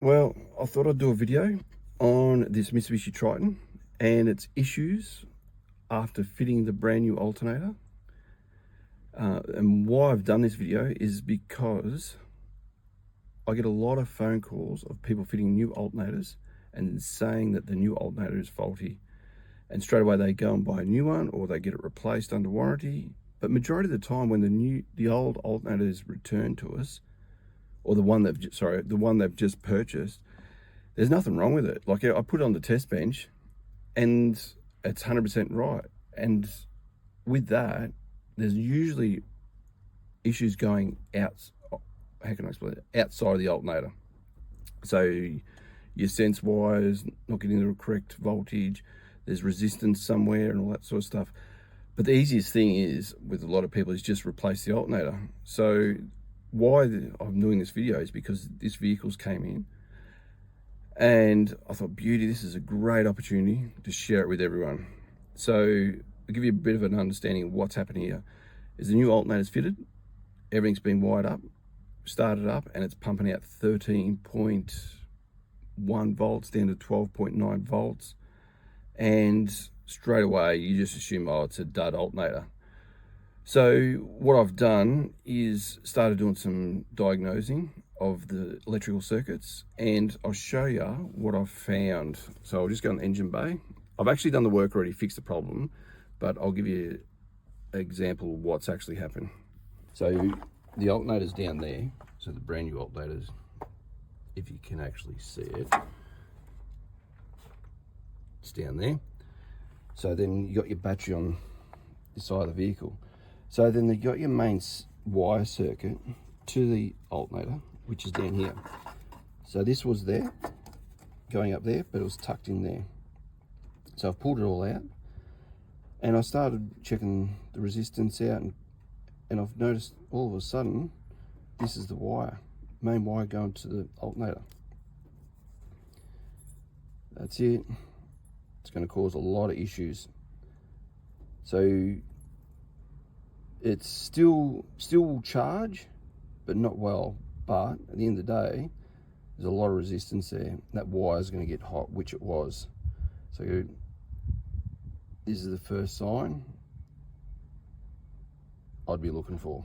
Well, I thought I'd do a video on this Mitsubishi Triton and its issues after fitting the brand new alternator. And why I've done this video is because I get a lot of phone calls of people fitting new alternators and saying that the new alternator is faulty. And straight away they go and buy a new one, or they get it replaced under warranty. But majority of the time when the old alternator is returned to us, or the one they've just purchased, there's nothing wrong with it. Like, I put it on the test bench and it's 100% right. And with that, there's usually issues going out, how can I explain it, outside of the alternator. So your sense wires not getting the correct voltage, there's resistance somewhere and all that sort of stuff. But the easiest thing is, with a lot of people, is just replace the alternator. So why I'm doing this video is because this vehicle's came in and I thought, beauty, this is a great opportunity to share it with everyone. So I'll give you a bit of an understanding of what's happened here. Is the new alternator's fitted, everything's been wired up, started up, and it's pumping out 13.1 volts down to 12.9 volts. And straight away, you just assume, oh, it's a dud alternator. So what I've done is started doing some diagnosing of the electrical circuits, and I'll show you what I've found. So I'll just go in the engine bay. I've actually done the work already, fixed the problem, but I'll give you an example of what's actually happened. So the alternator's down there. So the brand new alternators, if you can actually see it, it's down there. So then you got your battery on this side of the vehicle. So then you got your main wire circuit to the alternator, which is down here. So this was there, going up there, but it was tucked in there. So I've pulled it all out, and I started checking the resistance out, and I've noticed all of a sudden, this is the wire, main wire going to the alternator. That's it. It's going to cause a lot of issues. So it's still charge, but not well. But at the end of the day, there's a lot of resistance there. That wire is going to get hot, which it was. So this is the first sign I'd be looking for.